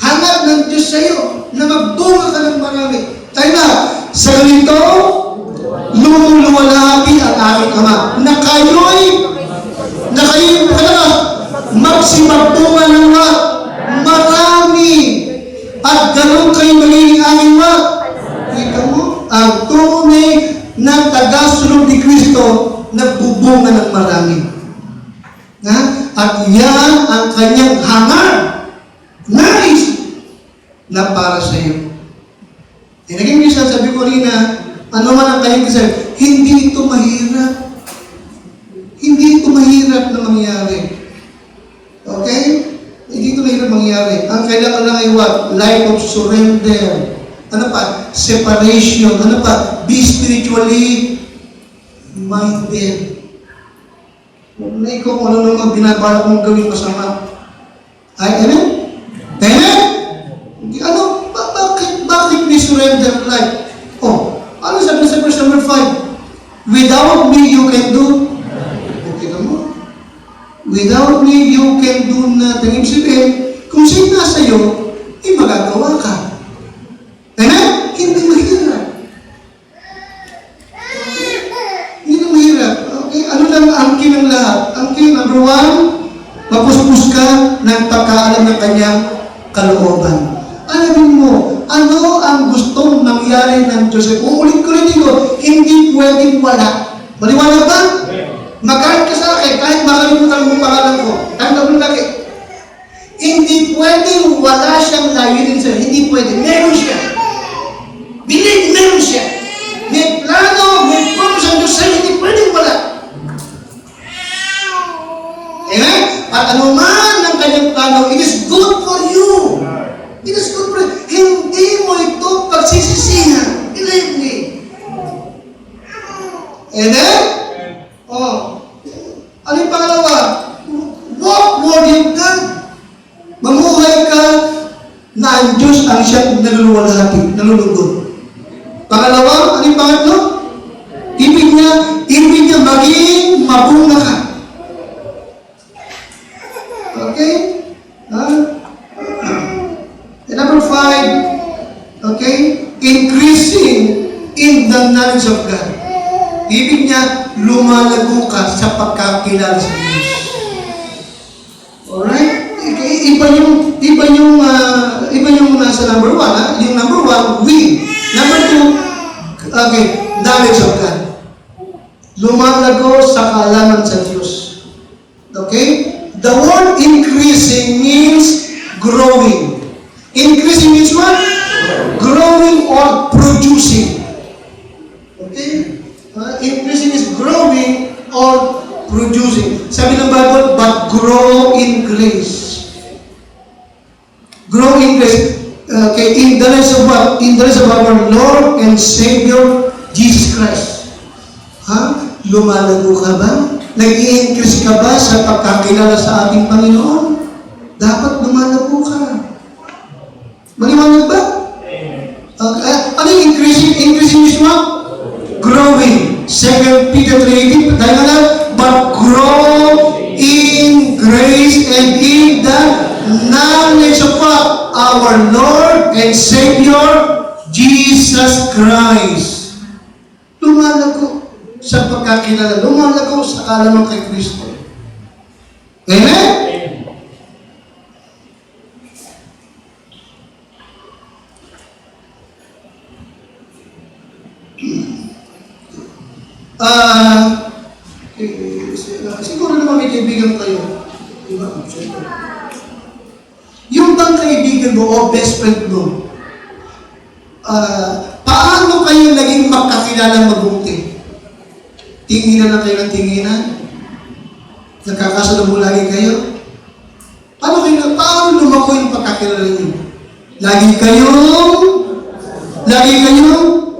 Hanap ng Diyos sa iyo na magbunga ka ng marami. Tayo na, sa ganito, lumuluwalhati ang aking Ama na kayo'y magsimagbunga ng marami at ganun kayo magiging aming Kita mo, ang tunay na tagasunod ni Kristo nagbubunga ng marami. At yan ang kanyang hangar, nais na para sa iyo. Naging minsan, sabi ko rin na, ano man ang kanyang design, hindi ito mahirap. Hindi ito mahirap na mangyari. Okay? Hindi ito mahirap mangyari. Ang kailangan lang ay what? Life of surrender. Ano pa? Separation. Ano pa? Be spiritually minded. Huwag na ikaw kung ano naman binabala kong gawin masama. Ay, amen? Amen? Ano? Bakit be surrender life? Oh, ano sabi sa verse number 5? Without me, you can do. Okay mo? Without me, you can do nothing. Ibig sabihin, kung sino nasa iyo, magagawa ka. Amen? Hindi mahirap. Okay? Hindi mahirap. Okay? Ano lang ang key ng lahat? Ang key, number 1, mapuspos ka ng pagkaalam ng kanyang kalooban. Alamin mo, ano ang gustong mangyari ng Diyos? Uulit ko rin dito, hindi pwedeng wala. Maliwanag ba? Magalit ka sa akin, kahit makalimutan mo pangalan ko. Tanggap mo lagi. Hindi pwedeng wala siyang layunin sa'yo. Hindi pwede. Meron siya. Believe, meron siya. May plano, may purpose ang Diyos sa'yo. Hindi pwedeng wala. Amen? At ano man ang kanyang plano, it is good for you. ang Diyos ang siyang naluluwalhati, nalulugod. Pangalawa, ano yung pangatlo? Ibig niya maging mabunga ka. Okay? And number 5, okay? Increasing in the knowledge of God. Ibig niya, lumalago ka sa pagkakilala sa Diyos. Alright? Iba yung nasa number 1, ha? Yung number 1, will. Number 2, okay, knowledge of God. Lumalago sa kaalaman sa Diyos. Okay? The word increasing means growing. Increasing means what? Growing or producing. Okay? Increasing is growing or producing. Sabi ng Bible, but grow in grace. Grow in grace. Okay, in the knowledge of what? In the knowledge of our Lord and Savior, Jesus Christ. Lumalago ka ba? Nag-i-increase ka ba sa pagkakilala sa ating Panginoon? Dapat lumalago ka. Maliwanag ba? Okay. Ano yung increasing? Increasing is what? Growing. 2 Peter 3:18, tayo na lang, but grow in grace and in the knowledge of what? Our Lord and Savior, Jesus Christ. Lumalago sa pagkakilala, lumalago sa kaalaman kay Kristo. Amen? Siguro naman may kaibigan kayo. Diba? Yung bang kaibigan mo o best friend mo, paano kayo naging magkakilala mabuti? Tinginan na kayo ng tinginan? Nagkakasalubong lagi kayo? Paano lumako yung pagkakilala niyo? Lagi kayong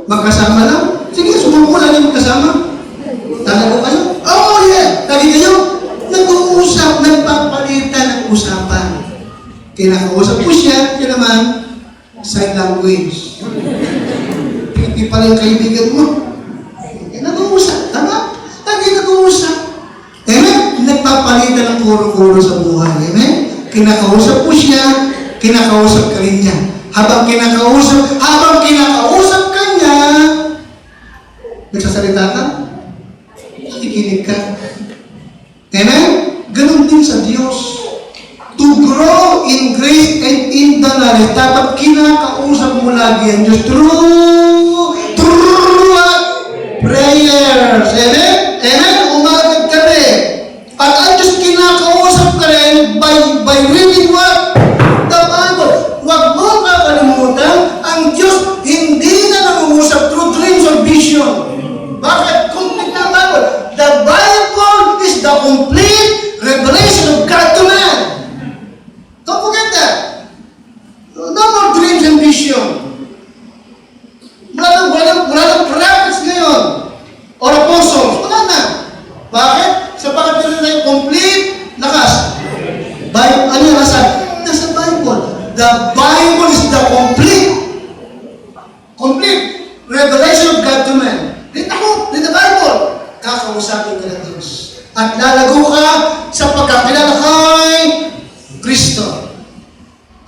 magkasama lang? Sige, sumubok mo lagi magkasama. Talaga kayo? Oh yeah! Lagi kayo nag-uusap, nagpapalitan ng usapan. Kinakausap ko siya, yun naman, sign language. Hindi pala yung kaibigan mo. Nag-uusap, tama? Lagi nag-uusap. Amen? Nagpapalitan ng kuro-kuro sa buhay. Amen? Kinakausap ko siya, kinakausap ka rin niya. Habang kinakausap ka niya, nagsasalita ka? Nakikinig ka. Amen? Ganon din sa Diyos. To grow in grace and in the knowledge, dapat kinakausap mo lagi ang Diyos through prayers. Amen? Amen? Umagat ka rin. At ang Diyos kinakausap ka rin by reading what? The Bible. Huwag mo kakalimutan, ang Diyos hindi na nangungusap through dreams or vision. Bakit? Complete na Bible. The Bible is the complete revelation of God to man. Don't forget that. No more dreams and vision. Wala ng prophets ngayon. Or apostles. Wala na. Bakit? Sapagkat meron tayo complete lakas. Ano yung nasa? Nasa Bible. The Bible is the complete revelation of God to man. Read the Bible. Kakausapin ka ng Diyos. At lalago ka sa pagkakilala kay Kristo.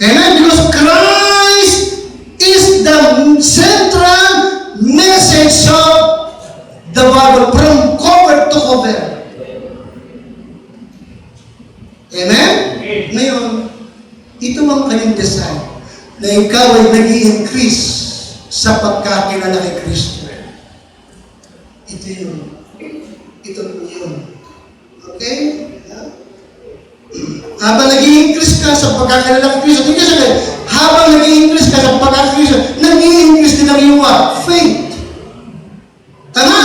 Amen? Because Christ is the central message of the Bible from cover to cover. Amen? Ngayon, ito ang kanyang design na ikaw ay nag-i-increase sa pagkakilala kay Kristo. Ito yun. Ito yun. Okay? Habang nag-i-increase ka sa pagkakilala kay Kristo, hindi ka sabihin, habang nag-i-increase ka sa pagkakilala kay Kristo, nag-i-increase din ang iyong what? Faith. Tama?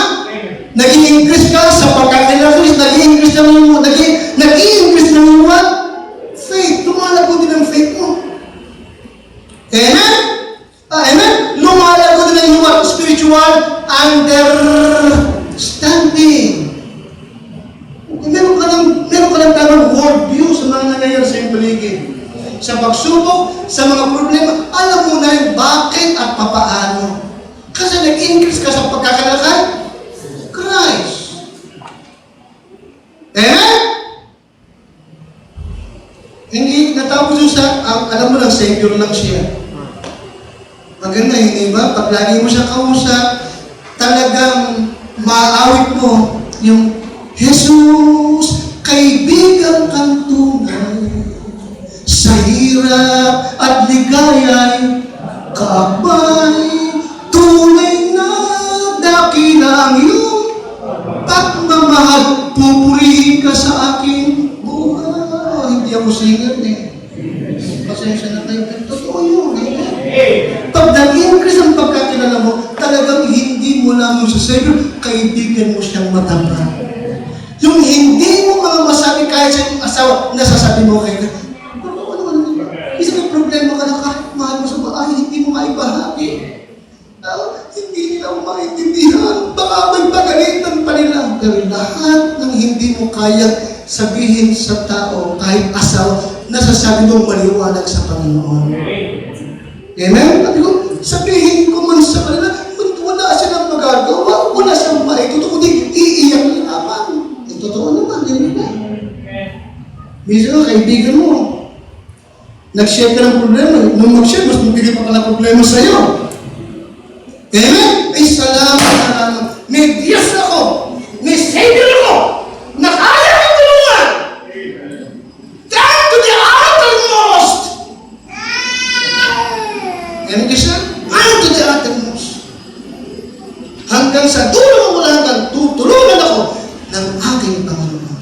Nag-i-increase ka sa pagkakilala kay Kristo, nag-i-increase din ang iyong what? Faith. Lumalago din ang faith mo. Amen? Amen? Lumalago din ang iyong what? Spiritual understanding. Meron ka ng tamang worldview sa mga nangyayari sa iyong paligid. sa pagsubok, sa mga problema, alam mo na rin bakit at papaano. Kasi nag-increase ka sa pagkakilala kay Christ. Hindi natapos yung sa, alam mo lang, Savior lang siya. Maganda, hindi ba? Pag lagi mo siya kausap, talagang maawit mo yung Jesus, kaibigan kang tunay, sa hirap at ligaya'y kaabay, tunay na dakila ang iyong pagmamahal, pupurihin ka sa aking buhay. Hindi ako singer Pasensya na kayo. Totoo yun. Pag nag-increase ang pagkakilala mo, talagang hindi mo lamang sa Savior, kaibigan mo siyang matapang. Yung hindi mo mga masabi kahit sa iyong asawa, nasasabi mo kayo, isa may problema ka na kahit mahal mo sa bahay, hindi mo maibahagi. Hindi nila maintindihan. Baka may pagalitan pa nila. Pero lahat ng hindi mo kaya sabihin sa tao, kahit asawa, nasasabi mo maliwanag sa Panginoon. Amen? Sabi ko, sabihin ko man sa kanila, wala silang magagawa, wala siyang maituto, kundi iiyak na naman. Totoo naman, hindi ba? Minsan ka, kaibigan mo, nag-share ka ng problema, nung mag-share, mas mabigay pa pala problema sa'yo. Amen? Ay, salamat. May Diyos ako, may Savior ako, na kaya kang tulungan. Down to the uttermost. Amen ka siya? Down to the uttermost. Hanggang sa dulo ng wala hanggang tutulungan ako ng aking Panginoon.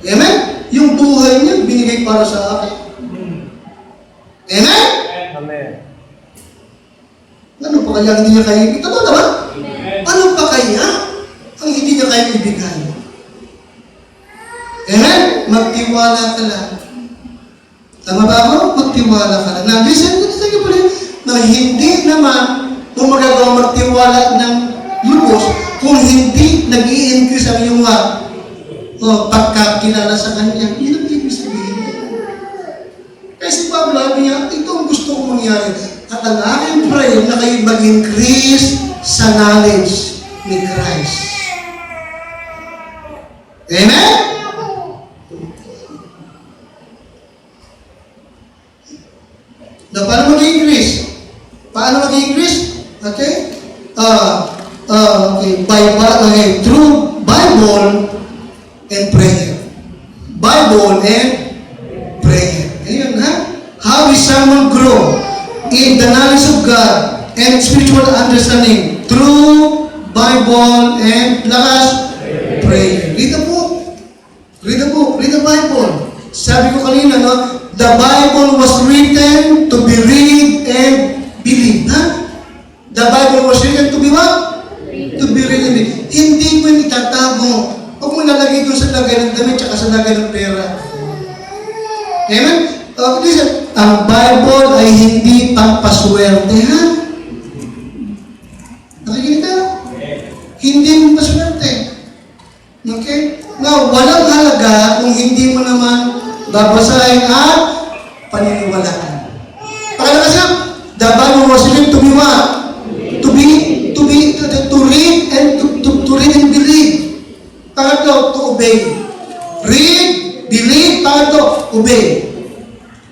Amen? Yung buhay niya, binigay para sa akin. Amen? Amen. Ano pa kaya hindi niya kaya ibigay? Totoo naman? Ano pa kaya ang hindi niya kaya ibigay? Amen? Magtiwala ka lang. Tama ba ako? Magtiwala ka lang. Now, listen, sige po rin, na hindi naman kung magagawa magtiwala ng lubos kung hindi nag-i-increase ang iyong pagkakilala sa Kanya. Yun ang ibig sabihin. Kasi Pablo, sabi niya, ito ang gusto kong mangyari. At ang aking prayer na kayo mag-increase sa knowledge ni Christ. Amen? Na paano mag-increase? Paano mag-increase? Okay? Okay. Through Bible and prayer. Bible and prayer. Ayun, ha? How is someone grow in the knowledge of God and spiritual understanding? Through Bible and prayer. Read the book. Read the book. Read the Bible. Sabi ko kanina, no? The Bible was written to be read and believed. Ha? The Bible was written to be what? To be read and believed. Hindi mo itatago. Huwag mo nalagay doon sa lagay ng damit at sa lagay ng pera. Amen? Listen, ang Bible ay hindi pampaswerte, ha? Nakikinig ka? Hindi pampaswerte. Okay? Now, walang halaga kung hindi mo naman babasahin at paniniwalaan. Pakala kasi, the Bible was written to be what? To read and to read and believe. Pangatlo, to obey. Read, believe, pangatlo, obey.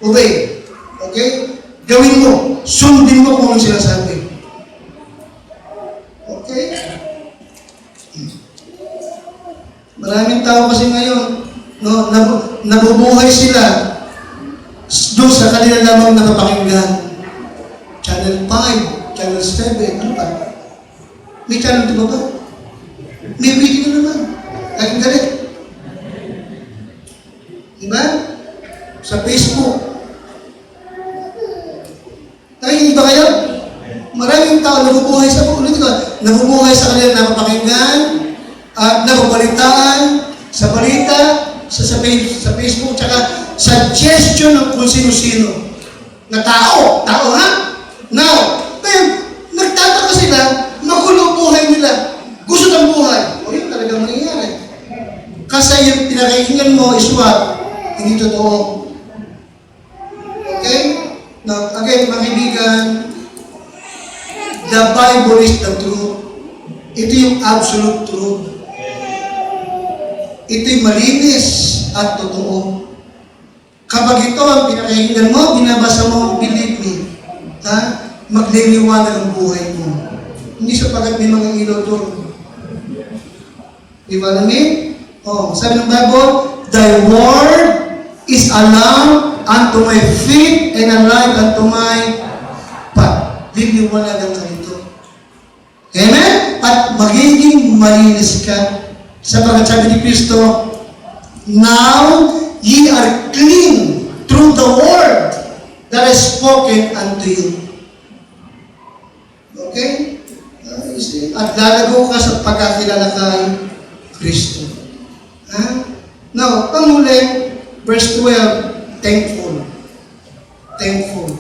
Obey. Okay? Gawin mo. Sundin mo kung ano sinasabi. Okay? Maraming tao kasi ngayon, no, nabubuhay sila doon sa kanila lamang napapakinggan. Channel 5, Channel 7, ano pa? May channel 2 ba? May video naman. Laging galit. Diba? Sa Facebook. Ay, ba kayo? Maraming tao nabubuhay sa nabubuhay sa kanila napapakinggan at napabalitaan sa balita, sa Facebook, tsaka suggestion ng kung sino-sino na tao ha? Now, kaya nagtataka sila, magulo buhay nila, gusto ng buhay. O yun talagang nangyayari. Kasi yung pinakikinggan mo is what? Hindi totoo. Now, again, mga kaibigan, the Bible is the truth. Ito yung absolute truth. Ito'y malinis at totoo. Kapag ito ang pinakinggan mo, binabasa mo, believe me, magliliwanag ang buhay mo. Hindi sapagat may mga ilaw doon. Di ba namin? Sabi ng Bible, Thy word is a lamp unto my feet and a light unto my path. Liliwanagan ka nito. Amen? At magiging malinis ka. Sapagat sabi ni Kristo, now ye are clean through the word that is spoken unto you. Okay? At lalago ka sa pagkakilala kay Kristo. Now, panghuli, verse 12, thankful. Thankful.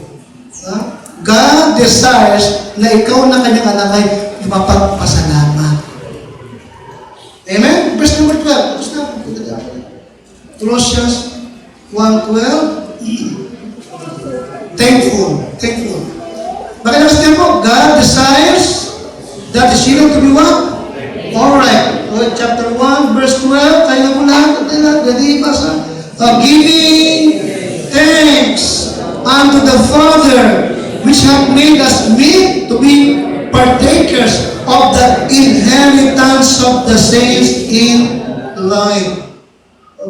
God desires na ikaw na kanyang anak ay mapagpasalamat. Amen? Verse number 12. Verse number 12. Colossians 1:12. Thankful. Thankful. Bakit naman mo? God desires that the children to be what? Alright. Chapter 1, verse 12. Kaya mo lahat. Ready? Basa. Giving thanks unto the Father which hath made us meet to be partakers of the inheritance of the saints in light.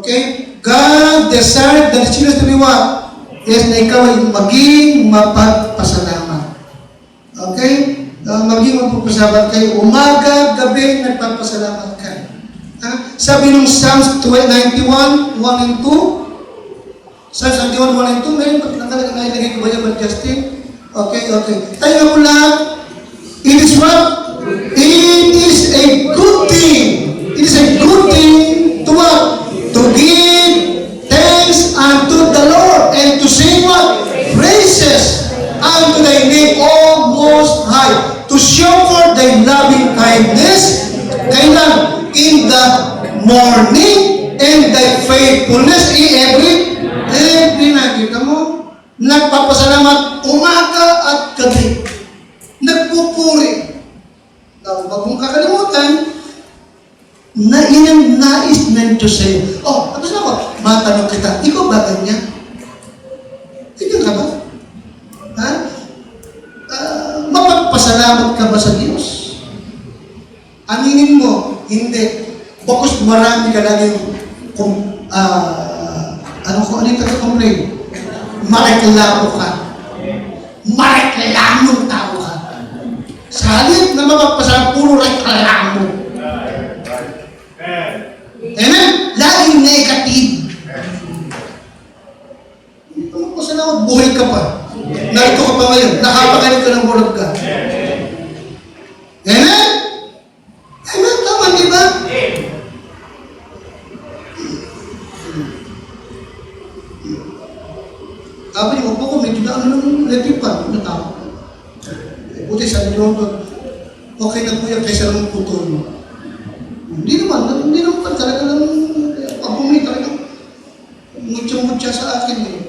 Okay? God desired that the children to be what? Yes, na ikaw ay maging mapagpasalamat. Okay? Maging mapagpasalamat kayo. Umaga, gabi, nagpapasalamat ka. Sabi nung Psalms 91, 1 and 2, Psalms 91, 1 and 2, ngayon, nakalagay ko ba yan, Justin? Okay. Tayo na po lahat. It is what? It is a good thing. It is a good thing to what? To give thanks unto the Lord and to sing what? Praises unto thy name, O Most High. To show forth thy loving kindness, kailan? In the morning, and thy faithfulness every night. Kita mo? Nagpapasalamat umaga at gabi. Nagpupuri. Now, wag mong kakalimutan, na inang nais ng Diyos sa'yo. Tapos ako, matanong kita, ikaw ba ganyan? Ikaw ka ba? Mapagpasalamat ka ba sa Diyos? Aminin mo, hindi. Bakos marami ka lagi yung, ano yung taga-complain? Mareklamo ka. Mareklamong tao ka. Sa halip na mapagpasalamat, puro reklamo. Amen? Laging negative. Hindi ka magpasalamat, buhay ka pa. Narito ka pa ngayon, nakapagaling ka ng Word of God. Amen? Amen, tama, di ba? Sabi niyo, ko, medyo na negative pa, natawag. Buti sabi niyo, okay na po yan kaysa ng putol mo. Hindi naman talaga lang, pag-bumi talaga, mutya-mutya sa akin eh.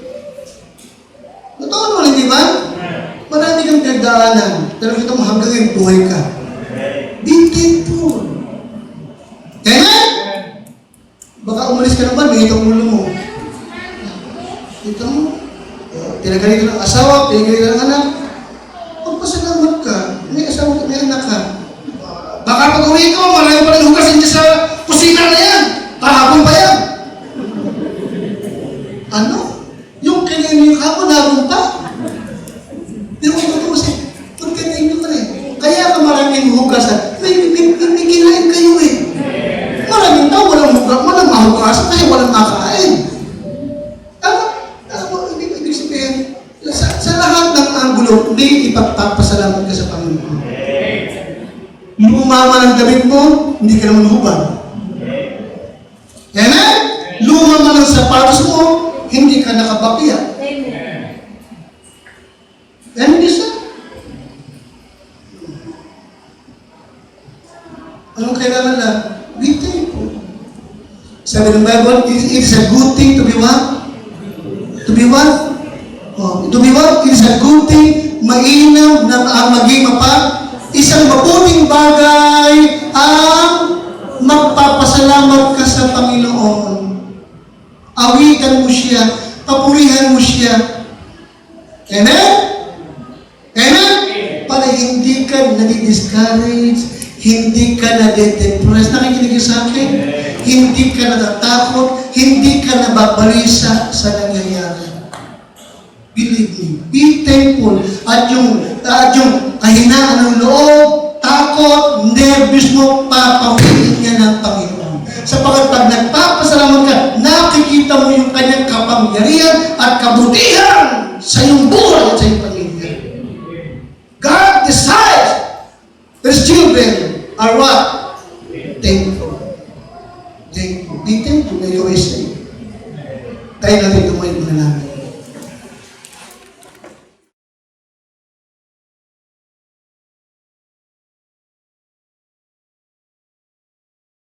Totoo naman, hindi ba? Marami kang pinagdaanan, pero kita mo hanggang yung buhay ka. Be thankful. Amen? Baka umalis ka naman, may itong ulo mo. Ito mo, pinagalito ng asawa, pinagalito ng anak, magpasalamat ka, may asawa ka, may anak ka. Baka pag uwi ko, marami pa rin hugasin dyan sa kusina na yan. Kahapon pa yan. Ano? Yung kinayin yung hapon, hapon pa. Pero kung ito kasi, pagkinayin nyo ka rin. Kaya ka maraming hugasan. May kinain kayo eh. Maraming tao, walang mahugasan kasi walang makain. Ibig sabihin, sa lahat ng anggulo, may ipagpapasalamat ka sa Panginoon. Lumama ng damit mo, hindi ka naman hubad. Amen? Lumama ng sapatos mo, hindi ka nakabapiya. Amen, isa? Anong kailangan lang? Be thankful. Sabi ng Bible, it is a good thing to be what? To be what? Oh, to be what? It is a good thing, mainam na maging isang mabuting bagay ang magpapasalamat ka sa Panginoon. Awitan mo siya, papurihan mo siya. Amen? Amen? Para hindi ka nadi-discourage, hindi ka nade-depress. Nakikinig sa akin? Hindi ka natatakot, hindi ka nababalisa sa nangyayari. Believe me, be thankful. At yung kahinaan ng loob, takot, nervous mo, papawiin niya ng Panginoon. Sapagkat pag nagpapasalamat ka, nakikita mo yung kanyang kapangyarihan at kabutihan sa iyong buhay at sa iyong pamilya. God decides that His children are what? Thankful. Thankful. Be thankful na ikaw ay saved. Tayo natin tumayo muna namin.